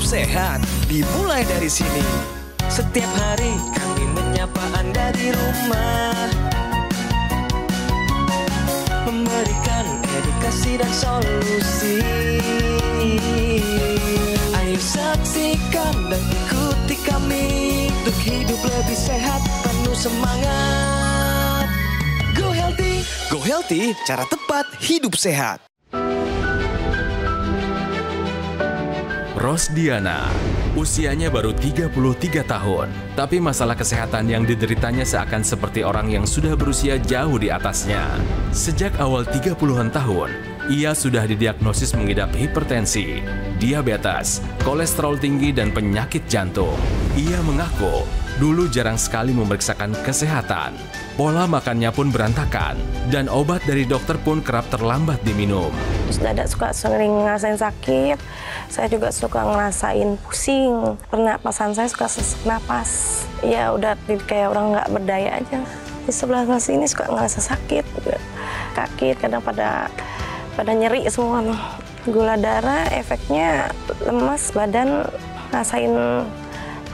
sehat dimulai dari sini. Setiap hari kami menyapa Anda di rumah, memberikan edukasi dan solusi. Ayo saksikan dan ikuti kami untuk hidup lebih sehat, penuh semangat. Go Healthy, cara tepat hidup sehat. Rosdiana, usianya baru 33 tahun, tapi masalah kesehatan yang dideritanya seakan seperti orang yang sudah berusia jauh di atasnya. Sejak awal 30-an tahun, ia sudah didiagnosis mengidap hipertensi, diabetes, kolesterol tinggi, dan penyakit jantung. Ia mengaku dulu jarang sekali memeriksakan kesehatan. Pola makannya pun berantakan, dan obat dari dokter pun kerap terlambat diminum. Dada suka sering ngerasain sakit, saya juga suka ngerasain pusing. Pernapasan saya suka sesak napas. Ya udah kayak orang nggak berdaya aja. Di sebelah sini suka ngerasa sakit, kaki kadang pada nyeri semua. Gula darah efeknya lemas badan, rasain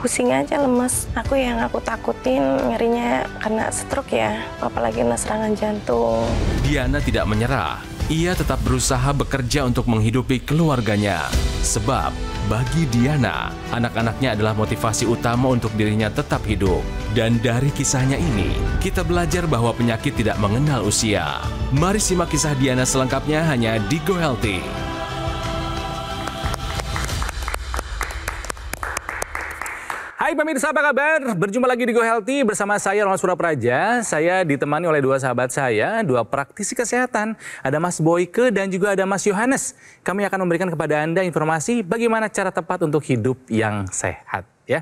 pusing aja, lemas. Yang aku takutin nyerinya karena stroke ya, apalagi kena serangan jantung. Diana tidak menyerah. Ia tetap berusaha bekerja untuk menghidupi keluarganya. Sebab bagi Diana, anak-anaknya adalah motivasi utama untuk dirinya tetap hidup. Dan dari kisahnya ini, kita belajar bahwa penyakit tidak mengenal usia. Mari simak kisah Diana selengkapnya hanya di Go Healthy. Hai pemirsa, apa kabar? Berjumpa lagi di Go Healthy bersama saya Ronald Surapraja. Saya ditemani oleh dua sahabat saya, dua praktisi kesehatan. Ada Mas Boyke dan juga ada Mas Yohanes. Kami akan memberikan kepada Anda informasi bagaimana cara tepat untuk hidup yang sehat. Ya,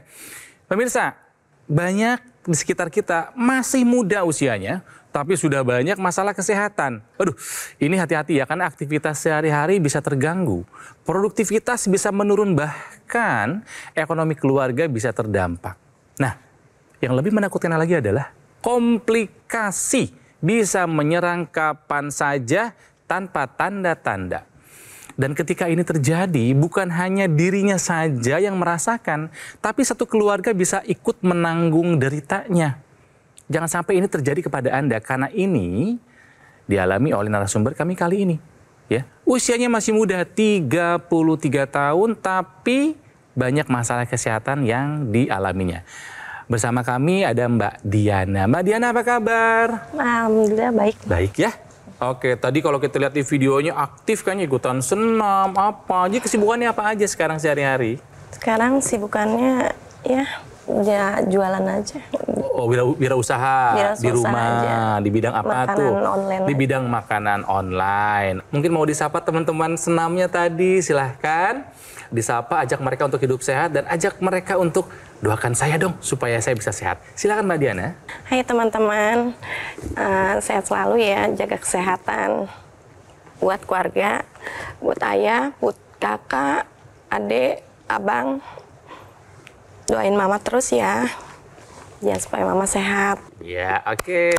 pemirsa, banyak di sekitar kita masih muda usianya, tapi sudah banyak masalah kesehatan. Aduh, ini hati-hati ya, karena aktivitas sehari-hari bisa terganggu. Produktivitas bisa menurun, bahkan ekonomi keluarga bisa terdampak. Nah, yang lebih menakutkan lagi adalah komplikasi bisa menyerang kapan saja tanpa tanda-tanda. Dan ketika ini terjadi, bukan hanya dirinya saja yang merasakan, tapi satu keluarga bisa ikut menanggung deritanya. Jangan sampai ini terjadi kepada Anda, karena ini dialami oleh narasumber kami kali ini. Ya, usianya masih muda, 33 tahun, tapi banyak masalah kesehatan yang dialaminya. Bersama kami ada Mbak Diana. Mbak Diana, apa kabar? Alhamdulillah baik. Baik ya. Oke, tadi kalau kita lihat di videonya aktif kan, ikutan senam, apa aja, kesibukannya apa aja sekarang sehari-hari? Sekarang sibukannya ya jualan aja. Oh, wirausaha di rumah, aja. Di bidang apa makanan tuh? Online di aja. bidang makanan online. Mungkin mau disapa teman-teman senamnya tadi, silahkan. Disapa, ajak mereka untuk hidup sehat dan ajak mereka untuk doakan saya dong supaya saya bisa sehat. Silakan Mbak Diana. Hai teman-teman, sehat selalu ya, jaga kesehatan. Buat keluarga, buat ayah, buat kakak, adik, abang. Doain mama terus ya. Ya, supaya mama sehat. Ya, oke.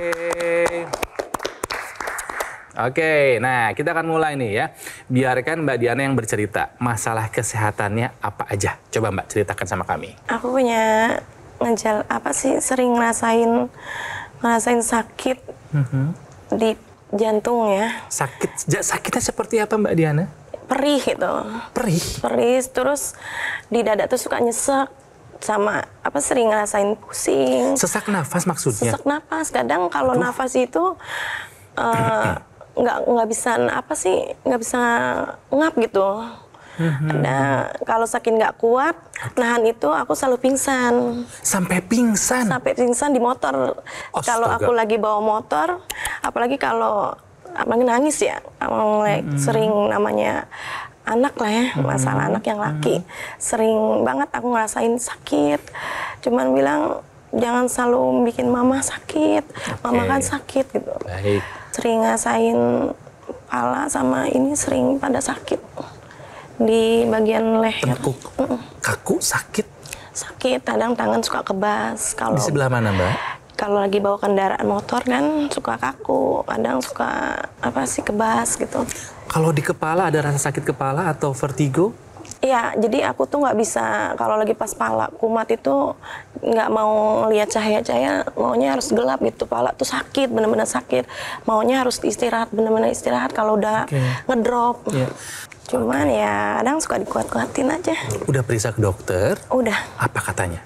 Oke, nah kita akan mulai nih ya. Biarkan Mbak Diana yang bercerita masalah kesehatannya apa aja. Coba Mbak ceritakan sama kami. Aku punya sering ngerasain sakit di jantung ya. Sakitnya seperti apa Mbak Diana? Perih gitu. Perih, terus di dada tuh suka nyesek. Sama sering ngerasain pusing. Sesak nafas maksudnya? Sesak nafas. Kadang kalau nafas itu nggak bisa nggak bisa ngap gitu. Nah, kalau sakit nggak kuat, nahan itu aku selalu pingsan. Sampai pingsan? Sampai pingsan di motor. Kalau aku lagi bawa motor, apalagi nangis ya, sering namanya anak lah ya, masalah anak yang laki. Sering banget aku ngerasain sakit. Cuman bilang, jangan selalu bikin mama sakit. Mama kan sakit gitu. Baik. Sering ngerasain kepala sama ini sering pada sakit. Di bagian leher. Kaku sakit? Sakit, kadang tangan suka kebas. Di sebelah mana Mbak? Kalau lagi bawa kendaraan motor kan suka kaku, kadang suka kebas gitu. Kalau di kepala ada rasa sakit kepala atau vertigo? Iya, jadi aku tuh nggak bisa kalau lagi pas pala kumat itu nggak mau lihat cahaya-cahaya, maunya harus gelap gitu. Pala tuh sakit, bener-bener sakit. Maunya harus istirahat, bener-bener istirahat kalau udah ngedrop. Iya. Cuman ya kadang suka dikuat-kuatin aja. Udah periksa ke dokter? Udah. Apa katanya?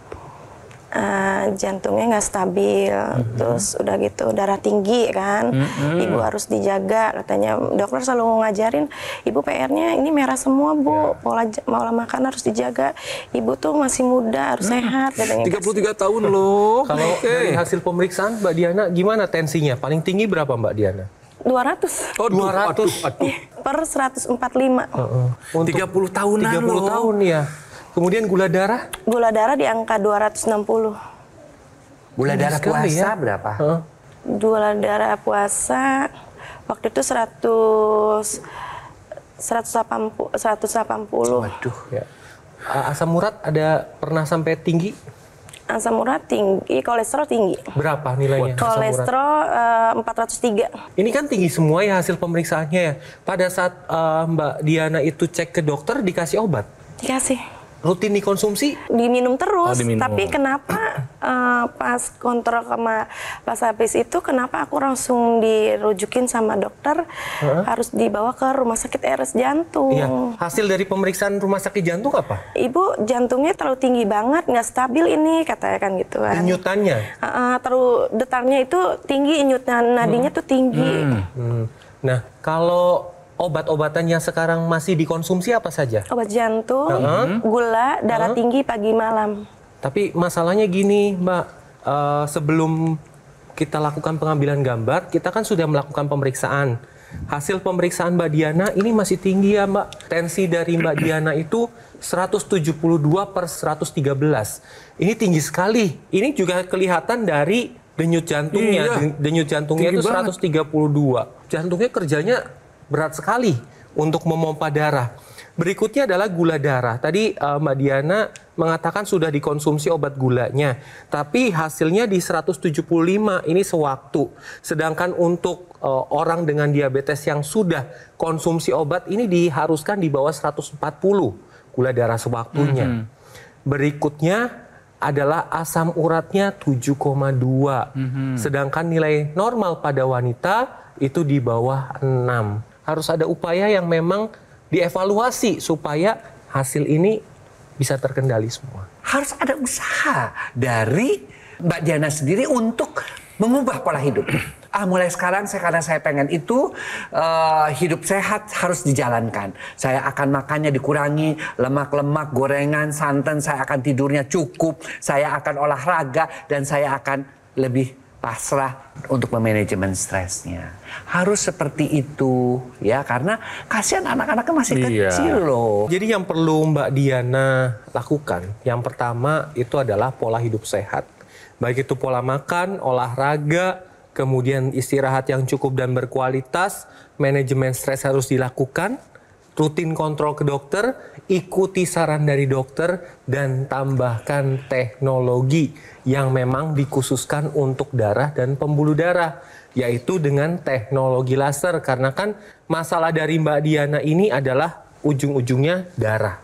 Jantungnya nggak stabil, terus udah gitu darah tinggi kan, ibu harus dijaga katanya. Dokter selalu ngajarin, ibu PR-nya ini merah semua bu, pola makan harus dijaga, ibu tuh masih muda harus sehat katanya. 33 tahun loh. Kalau dari hasil pemeriksaan Mbak Diana gimana tensinya? Paling tinggi berapa Mbak Diana? 200. Oh, 200. Per 145. 30 tahunan 30 loh. tahun ya. Kemudian gula darah? Gula darah di angka 260. Gula darah sekali puasa ya. berapa? Gula darah puasa waktu itu 180. Waduh ya. Asam urat ada pernah sampai tinggi? Asam urat tinggi, kolesterol tinggi. Berapa nilainya? asam urat? Kolesterol 403. Ini kan tinggi semua ya hasil pemeriksaannya ya. Pada saat Mbak Diana itu cek ke dokter dikasih obat? Dikasih. Rutin dikonsumsi? Diminum terus, diminum. tapi kenapa pas kontrol sama pas habis itu kenapa aku langsung dirujukin sama dokter harus dibawa ke rumah sakit RS jantung. Iya. Hasil dari pemeriksaan rumah sakit jantung apa? Ibu jantungnya terlalu tinggi banget, nggak stabil ini katanya kan gitu kan. Denyutannya? Terlalu detarnya itu tinggi, inyutnya nadinya tuh tinggi. Nah, kalau obat-obatan yang sekarang masih dikonsumsi apa saja? Obat jantung, gula, darah tinggi pagi malam. Tapi masalahnya gini, Mbak, sebelum kita lakukan pengambilan gambar, kita kan sudah melakukan pemeriksaan. Hasil pemeriksaan Mbak Diana ini masih tinggi ya, Mbak. Tensi dari Mbak Diana itu 172/113. Ini tinggi sekali. Ini juga kelihatan dari denyut jantungnya. Iya. Denyut jantungnya Tinggi itu banget. 132. Jantungnya kerjanya berat sekali untuk memompa darah. Berikutnya adalah gula darah. Tadi Mbak Diana mengatakan sudah dikonsumsi obat gulanya, tapi hasilnya di 175, ini sewaktu. Sedangkan untuk orang dengan diabetes yang sudah konsumsi obat ini diharuskan di bawah 140 gula darah sewaktunya. Berikutnya adalah asam uratnya 7,2. Sedangkan nilai normal pada wanita itu di bawah 6. Harus ada upaya yang memang dievaluasi supaya hasil ini bisa terkendali semua. Harus ada usaha dari Mbak Diana sendiri untuk mengubah pola hidup. Mulai sekarang karena saya pengen itu hidup sehat harus dijalankan. Saya akan makannya dikurangi, lemak-lemak, gorengan, santan, saya akan tidurnya cukup, saya akan olahraga, dan saya akan lebih pasrah untuk memanajemen stresnya. Harus seperti itu ya, karena kasihan anak-anaknya masih kecil loh. Jadi yang perlu Mbak Diana lakukan, yang pertama itu adalah pola hidup sehat. Baik itu pola makan, olahraga, kemudian istirahat yang cukup dan berkualitas, manajemen stres harus dilakukan, rutin kontrol ke dokter, ikuti saran dari dokter, dan tambahkan teknologi yang memang dikhususkan untuk darah dan pembuluh darah, yaitu dengan teknologi laser. Karena kan masalah dari Mbak Diana ini adalah ujung-ujungnya darah.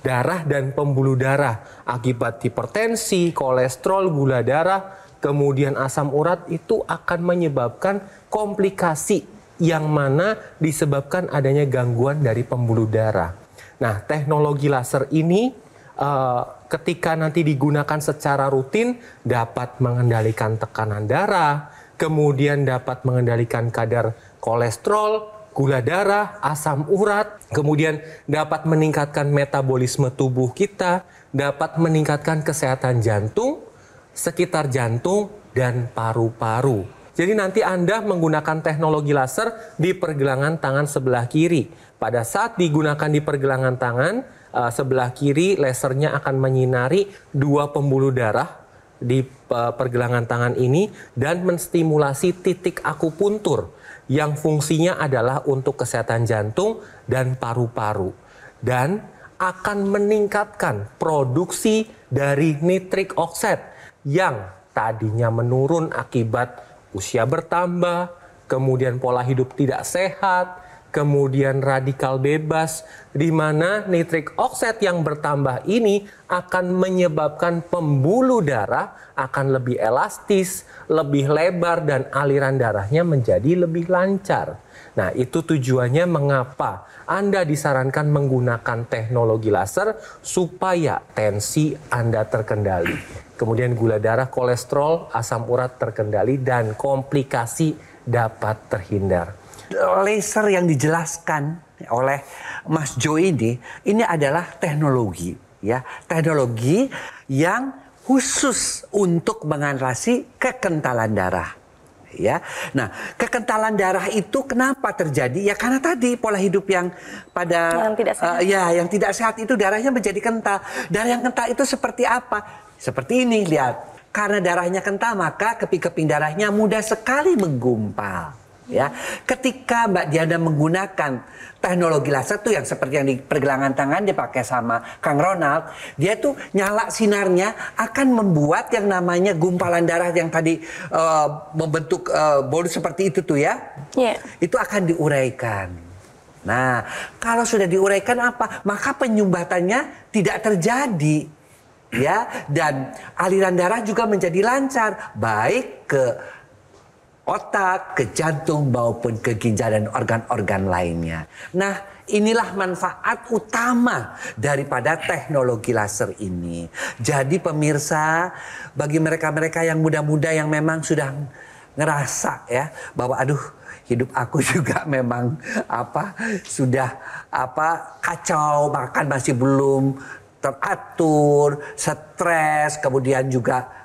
Darah dan pembuluh darah akibat hipertensi, kolesterol, gula darah, kemudian asam urat itu akan menyebabkan komplikasi yang mana disebabkan adanya gangguan dari pembuluh darah. Nah, teknologi laser ini ketika nanti digunakan secara rutin dapat mengendalikan tekanan darah, kemudian dapat mengendalikan kadar kolesterol, gula darah, asam urat, kemudian dapat meningkatkan metabolisme tubuh kita, dapat meningkatkan kesehatan jantung, sekitar jantung, dan paru-paru. Jadi nanti Anda menggunakan teknologi laser di pergelangan tangan sebelah kiri. Pada saat digunakan di pergelangan tangan sebelah kiri, lasernya akan menyinari dua pembuluh darah di pergelangan tangan ini dan menstimulasi titik akupuntur yang fungsinya adalah untuk kesehatan jantung dan paru-paru. Dan akan meningkatkan produksi dari nitrik oxide yang tadinya menurun akibat usia bertambah, kemudian pola hidup tidak sehat, kemudian radikal bebas, di mana nitrik oksid yang bertambah ini akan menyebabkan pembuluh darah akan lebih elastis, lebih lebar, dan aliran darahnya menjadi lebih lancar. Nah, itu tujuannya mengapa Anda disarankan menggunakan teknologi laser supaya tensi Anda terkendali. Kemudian gula darah, kolesterol, asam urat terkendali, dan komplikasi dapat terhindar. Laser yang dijelaskan oleh Mas Jo ini adalah teknologi, ya, teknologi yang khusus untuk mengatasi kekentalan darah. Ya, nah kekentalan darah itu kenapa terjadi? Ya karena tadi pola hidup yang tidak sehat. Yang tidak sehat itu darahnya menjadi kental. Darah yang kental itu seperti apa? Seperti ini, lihat. Karena darahnya kental maka keping-keping darahnya mudah sekali menggumpal. Ya, ketika Mbak Diana menggunakan teknologi laser tuh yang seperti yang di pergelangan tangan dipakai sama Kang Ronald, dia tuh nyala sinarnya akan membuat yang namanya gumpalan darah yang tadi membentuk bolu seperti itu tuh ya, itu akan diuraikan. Nah, kalau sudah diuraikan apa? Maka penyumbatannya tidak terjadi, ya, dan aliran darah juga menjadi lancar, baik ke otak, ke jantung, maupun ke ginjal dan organ-organ lainnya. Nah, inilah manfaat utama daripada teknologi laser ini. Jadi pemirsa, bagi mereka-mereka yang muda-muda yang memang sudah ngerasa ya bahwa aduh hidup aku juga memang sudah kacau, makan masih belum teratur, stres, kemudian juga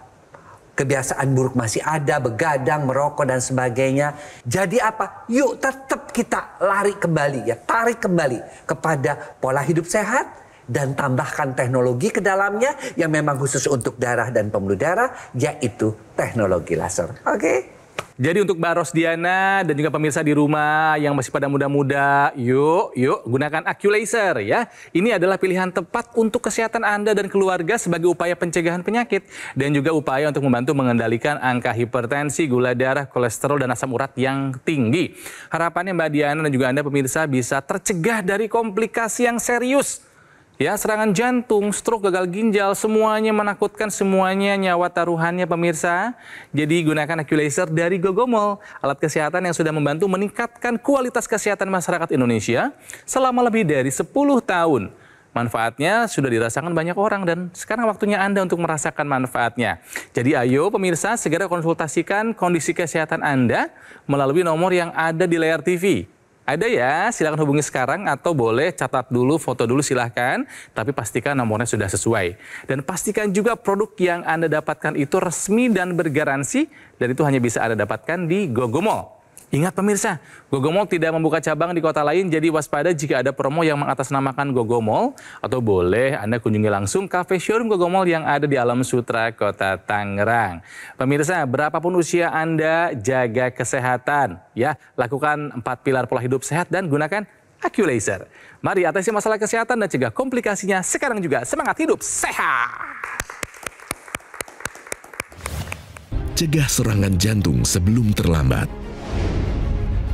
kebiasaan buruk masih ada, begadang, merokok, dan sebagainya. Jadi apa? Yuk tetap kita lari kembali, ya, tarik kembali kepada pola hidup sehat dan tambahkan teknologi ke dalamnya yang memang khusus untuk darah dan pembuluh darah, yaitu teknologi laser. Oke? Jadi untuk Mbak Rosdiana dan juga pemirsa di rumah yang masih pada muda-muda, yuk gunakan AccuLaser ya. Ini adalah pilihan tepat untuk kesehatan Anda dan keluarga sebagai upaya pencegahan penyakit dan juga upaya untuk membantu mengendalikan angka hipertensi, gula darah, kolesterol, dan asam urat yang tinggi. Harapannya Mbak Diana dan juga Anda pemirsa bisa tercegah dari komplikasi yang serius. Ya, serangan jantung, stroke, gagal ginjal, semuanya menakutkan, semuanya nyawa taruhannya pemirsa. Jadi gunakan AccuLaser dari Gogomol, alat kesehatan yang sudah membantu meningkatkan kualitas kesehatan masyarakat Indonesia selama lebih dari 10 tahun. Manfaatnya sudah dirasakan banyak orang dan sekarang waktunya Anda untuk merasakan manfaatnya. Jadi ayo pemirsa segera konsultasikan kondisi kesehatan Anda melalui nomor yang ada di layar TV. Ada ya, silakan hubungi sekarang atau boleh catat dulu, foto dulu silahkan. Tapi pastikan nomornya sudah sesuai. Dan pastikan juga produk yang Anda dapatkan itu resmi dan bergaransi. Dan itu hanya bisa Anda dapatkan di Gogomol. Ingat pemirsa, Gogomol tidak membuka cabang di kota lain, jadi waspada jika ada promo yang mengatasnamakan Gogomol. Atau boleh Anda kunjungi langsung kafe showroom Gogomol yang ada di Alam Sutra, Kota Tangerang. Pemirsa, berapapun usia Anda, jaga kesehatan. Ya, lakukan 4 pilar pola hidup sehat dan gunakan AccuLaser. Mari atasi masalah kesehatan dan cegah komplikasinya sekarang juga. Semangat hidup sehat! Cegah serangan jantung sebelum terlambat.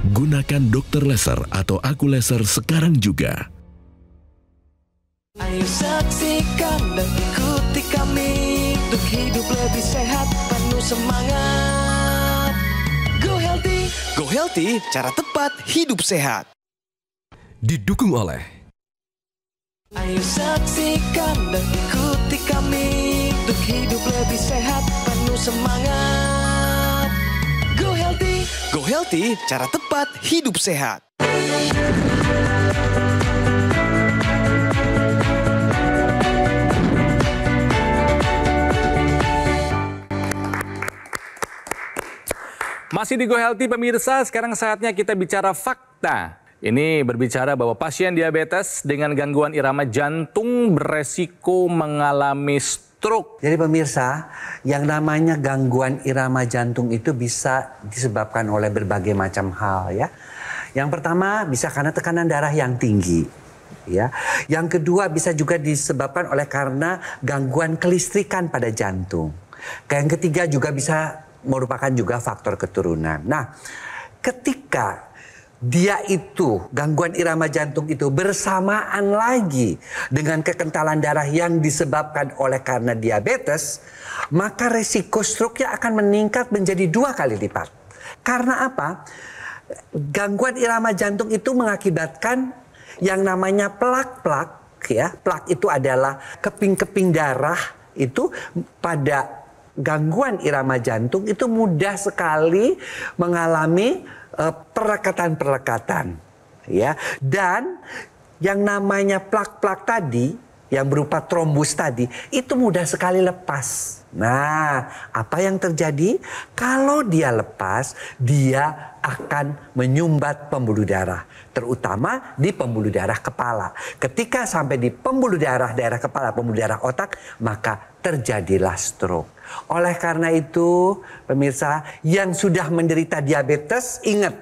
Gunakan dokter laser atau AccuLaser sekarang juga. Ayo saksikan dan ikuti kami untuk hidup lebih sehat, penuh semangat. Go Healthy, Go Healthy, cara tepat hidup sehat. Didukung oleh Ayo saksikan dan ikuti kami untuk hidup lebih sehat, penuh semangat. Go Healthy, cara tepat hidup sehat. Masih di Go Healthy pemirsa, sekarang saatnya kita bicara fakta. Ini berbicara bahwa pasien diabetes dengan gangguan irama jantung beresiko mengalami stroke. Jadi pemirsa, yang namanya gangguan irama jantung itu bisa disebabkan oleh berbagai macam hal ya. Yang pertama bisa karena tekanan darah yang tinggi. Ya. Yang kedua bisa juga disebabkan oleh karena gangguan kelistrikan pada jantung. Yang ketiga juga bisa merupakan juga faktor keturunan. Nah, ketika dia itu, gangguan irama jantung itu bersamaan lagi dengan kekentalan darah yang disebabkan oleh karena diabetes, maka resiko stroke-nya akan meningkat menjadi 2 kali lipat. Karena apa? Gangguan irama jantung itu mengakibatkan yang namanya plak-plak, ya. Plak itu adalah keping-keping darah itu pada gangguan irama jantung itu mudah sekali mengalami perekatan-perekatan, ya. Dan yang namanya plak-plak tadi yang berupa trombus tadi itu mudah sekali lepas. Nah, apa yang terjadi? Kalau dia lepas, dia akan menyumbat pembuluh darah, terutama di pembuluh darah kepala. Ketika sampai di pembuluh darah daerah kepala, pembuluh darah otak, maka terjadilah stroke. Oleh karena itu, pemirsa yang sudah menderita diabetes, ingat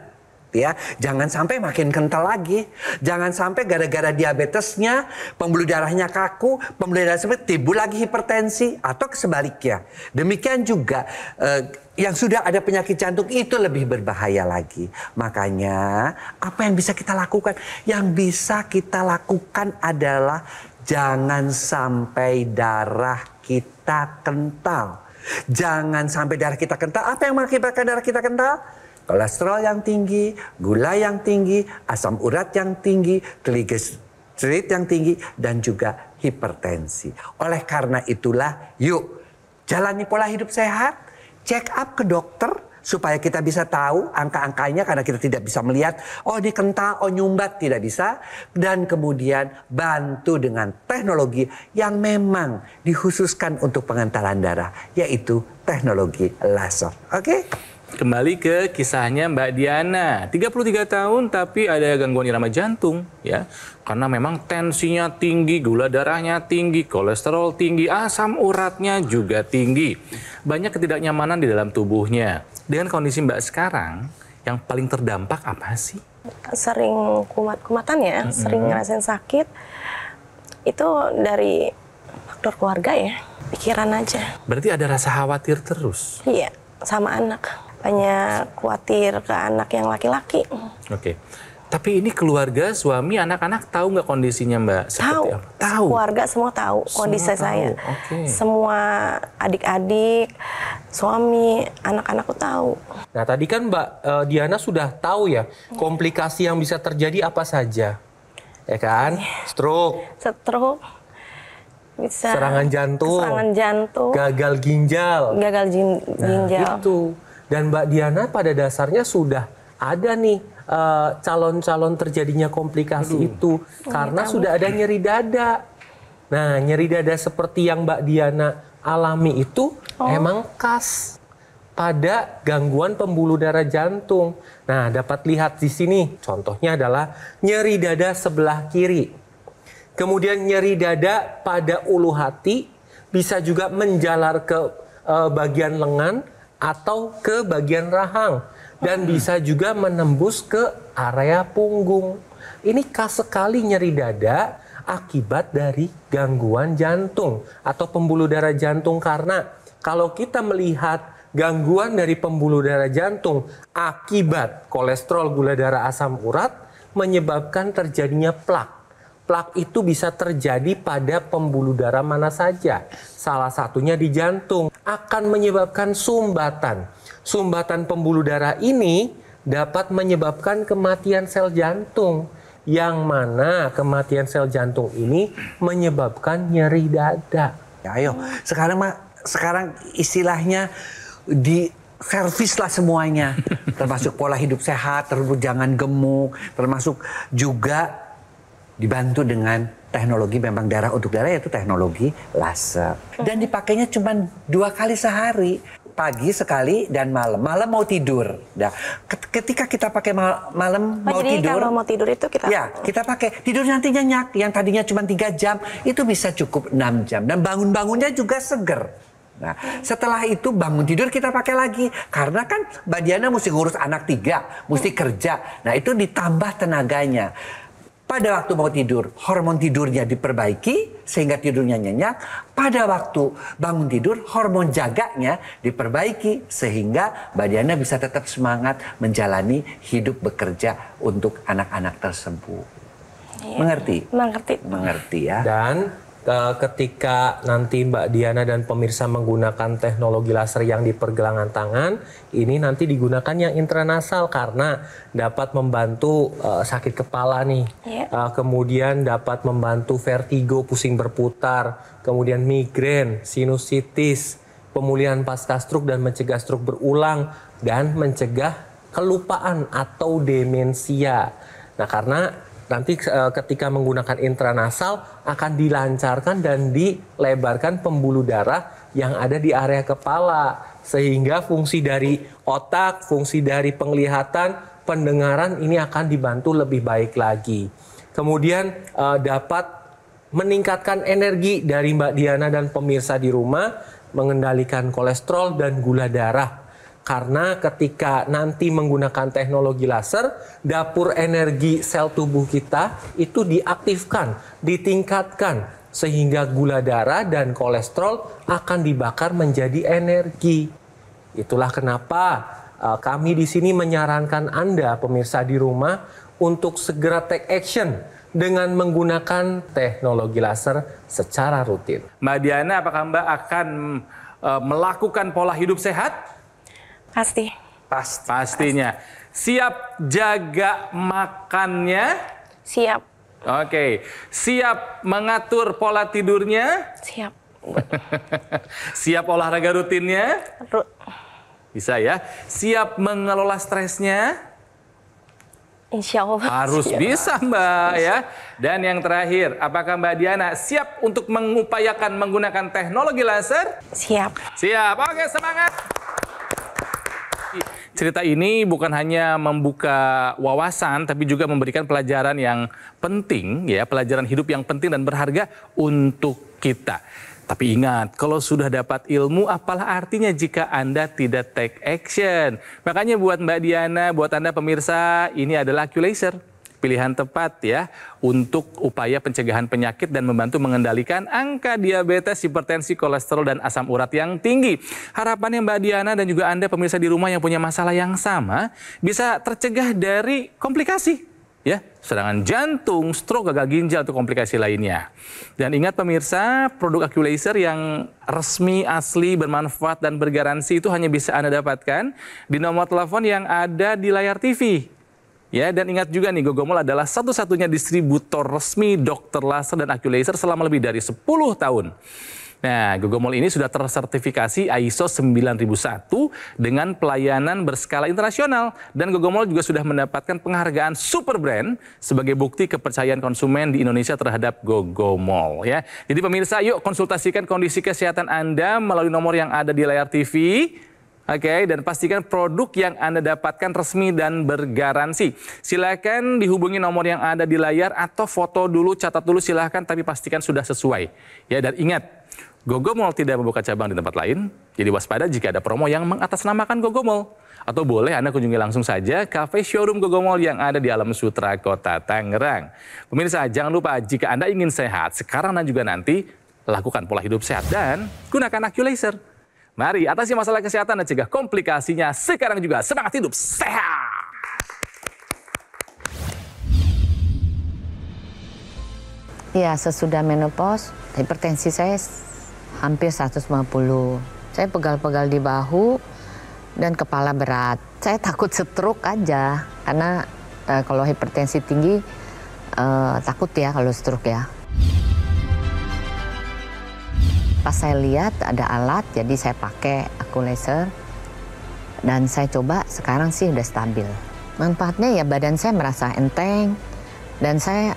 ya, jangan sampai makin kental lagi. Jangan sampai gara-gara diabetesnya pembuluh darahnya kaku, pembuluh darah timbul lagi hipertensi atau sebaliknya. Demikian juga yang sudah ada penyakit jantung itu lebih berbahaya lagi. Makanya apa yang bisa kita lakukan? Yang bisa kita lakukan adalah jangan sampai darah kita kental. Jangan sampai darah kita kental. Apa yang mengakibatkan darah kita kental? Kolesterol yang tinggi, gula yang tinggi, asam urat yang tinggi, trigliserid yang tinggi, dan juga hipertensi. Oleh karena itulah, yuk jalani pola hidup sehat, check up ke dokter, supaya kita bisa tahu angka-angkanya karena kita tidak bisa melihat, oh ini kental, oh nyumbat, tidak bisa. Dan kemudian bantu dengan teknologi yang memang dikhususkan untuk pengentalan darah, yaitu teknologi laser. Oke? Kembali ke kisahnya Mbak Diana, 33 tahun tapi ada gangguan irama jantung ya. Karena memang tensinya tinggi, gula darahnya tinggi, kolesterol tinggi, asam uratnya juga tinggi. Banyak ketidaknyamanan di dalam tubuhnya. Dengan kondisi Mbak sekarang, yang paling terdampak apa sih? Sering kumat-kumatan ya, sering ngerasain sakit. Itu dari faktor keluarga ya, pikiran aja. Berarti ada rasa khawatir terus? Iya, sama anak. Banyak khawatir ke anak yang laki-laki. Oke. Tapi ini keluarga, suami, anak-anak tahu nggak kondisinya Mbak? Tahu. Tahu. Keluarga semua tahu kondisi saya. Okay. Semua adik-adik, suami, anak-anakku tahu. Nah tadi kan Mbak Diana sudah tahu ya komplikasi yang bisa terjadi apa saja, ya kan? Stroke, bisa serangan jantung, gagal ginjal. Ginjal. Itu. Dan Mbak Diana pada dasarnya sudah ada nih calon-calon terjadinya komplikasi itu karena sudah ada nyeri dada. Nah, nyeri dada seperti yang Mbak Diana alami itu emang khas pada gangguan pembuluh darah jantung. Nah, dapat lihat di sini. Contohnya adalah nyeri dada sebelah kiri. Kemudian nyeri dada pada ulu hati, bisa juga menjalar ke bagian lengan atau ke bagian rahang. Dan bisa juga menembus ke area punggung. Ini khas sekali nyeri dada akibat dari gangguan jantung atau pembuluh darah jantung. Karena kalau kita melihat gangguan dari pembuluh darah jantung akibat kolesterol, gula darah, asam urat menyebabkan terjadinya plak. Plak itu bisa terjadi pada pembuluh darah mana saja. Salah satunya di jantung. Akan menyebabkan sumbatan. Sumbatan pembuluh darah ini dapat menyebabkan kematian sel jantung. Yang mana kematian sel jantung ini menyebabkan nyeri dada. Ya, ayo, sekarang istilahnya di servis lah semuanya. Termasuk pola hidup sehat, termasuk jangan gemuk, termasuk juga dibantu dengan teknologi memang darah untuk darah, yaitu teknologi laser. Dan dipakainya cuma 2 kali sehari. Pagi sekali dan malam. Malam mau tidur. Nah, ketika kita pakai malam mau jadi tidur. Kalau mau tidur itu kita. Ya, kita pakai. Tidur nanti nyenyak. Yang tadinya cuma 3 jam, itu bisa cukup 6 jam. Dan bangun-bangunnya juga seger. Nah, setelah itu bangun tidur kita pakai lagi. Karena kan Mbak Diana mesti ngurus anak 3, mesti kerja. Nah, itu ditambah tenaganya. Pada waktu mau tidur, hormon tidurnya diperbaiki sehingga tidurnya nyenyak. Pada waktu bangun tidur, hormon jaganya diperbaiki sehingga Mbak Diana bisa tetap semangat menjalani hidup bekerja untuk anak-anak tersebut. Iya. Mengerti? Mengerti ya. Dan ketika nanti Mbak Diana dan pemirsa menggunakan teknologi laser yang di pergelangan tangan, ini nanti digunakan yang intranasal karena dapat membantu sakit kepala nih. Kemudian dapat membantu vertigo, pusing berputar, kemudian migrain, sinusitis, pemulihan pasca stroke dan mencegah stroke berulang, dan mencegah kelupaan atau demensia. Nah, karena nanti ketika menggunakan intranasal akan dilancarkan dan dilebarkan pembuluh darah yang ada di area kepala. Sehingga fungsi dari otak, fungsi dari penglihatan, pendengaran ini akan dibantu lebih baik lagi. Kemudian dapat meningkatkan energi dari Mbak Diana dan pemirsa di rumah, mengendalikan kolesterol dan gula darah. Karena ketika nanti menggunakan teknologi laser, dapur energi sel tubuh kita itu diaktifkan, ditingkatkan, sehingga gula darah dan kolesterol akan dibakar menjadi energi. Itulah kenapa kami di sini menyarankan Anda, pemirsa di rumah, untuk segera take action dengan menggunakan teknologi laser secara rutin. Mbak Diana, apakah Mbak akan melakukan pola hidup sehat? Pastinya. Siap jaga makannya? Siap. Oke. Siap mengatur pola tidurnya? Siap. Siap olahraga rutinnya? Bisa ya. Siap mengelola stresnya? Insya Allah. Harus bisa Mbak ya. Dan yang terakhir, apakah Mbak Diana siap untuk mengupayakan menggunakan teknologi laser? Siap. Siap. Oke, semangat. Cerita ini bukan hanya membuka wawasan, tapi juga memberikan pelajaran yang penting, ya, pelajaran hidup yang penting dan berharga untuk kita. Tapi ingat, kalau sudah dapat ilmu, apalah artinya jika Anda tidak take action? Makanya buat Mbak Diana, buat Anda pemirsa, ini adalah AccuLaser. Pilihan tepat ya untuk upaya pencegahan penyakit dan membantu mengendalikan angka diabetes, hipertensi, kolesterol, dan asam urat yang tinggi. Harapannya Mbak Diana dan juga Anda pemirsa di rumah yang punya masalah yang sama bisa tercegah dari komplikasi, ya, serangan jantung, stroke, gagal ginjal, atau komplikasi lainnya. Dan ingat pemirsa, produk AccuLaser yang resmi, asli, bermanfaat, dan bergaransi itu hanya bisa Anda dapatkan di nomor telepon yang ada di layar TV. Ya, dan ingat juga nih, Gogomol adalah satu-satunya distributor resmi dokter laser dan AccuLaser selama lebih dari 10 tahun. Nah, Gogomol ini sudah tersertifikasi ISO 9001 dengan pelayanan berskala internasional. Dan Gogomol juga sudah mendapatkan penghargaan Super Brand sebagai bukti kepercayaan konsumen di Indonesia terhadap Gogomol. Ya. Jadi pemirsa, yuk konsultasikan kondisi kesehatan Anda melalui nomor yang ada di layar TV. Oke, dan pastikan produk yang Anda dapatkan resmi dan bergaransi. Silakan dihubungi nomor yang ada di layar atau foto dulu, catat dulu silakan, tapi pastikan sudah sesuai. Ya, dan ingat, Gogomol tidak membuka cabang di tempat lain, jadi waspada jika ada promo yang mengatasnamakan Gogomol. Atau boleh Anda kunjungi langsung saja kafe showroom Gogomol yang ada di Alam Sutra, Kota Tangerang. Pemirsa, jangan lupa jika Anda ingin sehat, sekarang dan juga nanti, lakukan pola hidup sehat dan gunakan AccuLaser. Mari atasi masalah kesehatan dan cegah komplikasinya sekarang juga. Semangat hidup sehat! Ya, sesudah menopause, hipertensi saya hampir 150. Saya pegal-pegal di bahu dan kepala berat. Saya takut stroke aja, karena kalau hipertensi tinggi takut ya kalau stroke ya. Pas saya lihat ada alat, jadi saya pakai AccuLaser dan saya coba, sekarang sih udah stabil. Manfaatnya ya badan saya merasa enteng dan saya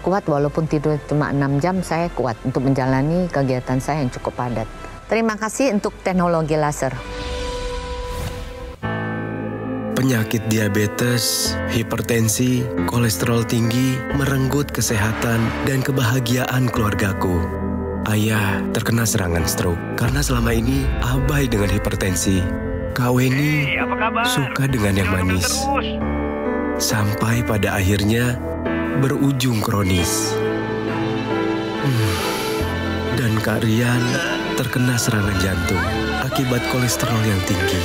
kuat walaupun tidur cuma 6 jam, saya kuat untuk menjalani kegiatan saya yang cukup padat. Terima kasih untuk teknologi laser. Penyakit diabetes, hipertensi, kolesterol tinggi merenggut kesehatan dan kebahagiaan keluargaku. Ayah terkena serangan stroke karena selama ini abai dengan hipertensi. Kak Weni suka dengan yang manis. Sampai pada akhirnya berujung kronis. Dan Kak Rian terkena serangan jantung akibat kolesterol yang tinggi.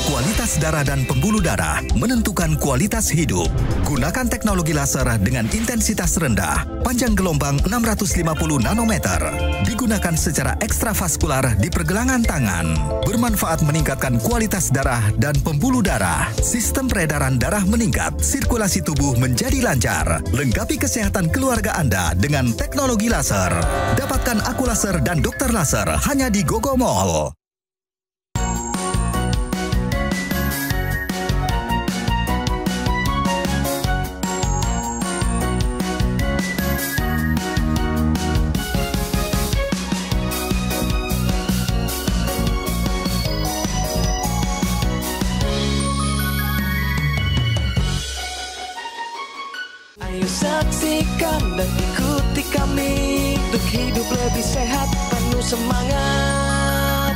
Kualitas darah dan pembuluh darah menentukan kualitas hidup. Gunakan teknologi laser dengan intensitas rendah, panjang gelombang 650 nanometer. Digunakan secara ekstravaskular di pergelangan tangan. Bermanfaat meningkatkan kualitas darah dan pembuluh darah. Sistem peredaran darah meningkat, sirkulasi tubuh menjadi lancar. Lengkapi kesehatan keluarga Anda dengan teknologi laser. Dapatkan aku laser dan dokter laser hanya di Gogo Mall. Ayo saksikan dan ikuti kami untuk hidup lebih sehat, penuh semangat.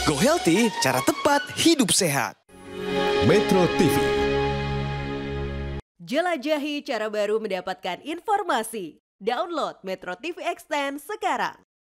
Go Healthy, cara tepat hidup sehat. Metro TV. Jelajahi cara baru mendapatkan informasi. Download Metro TV Extend sekarang.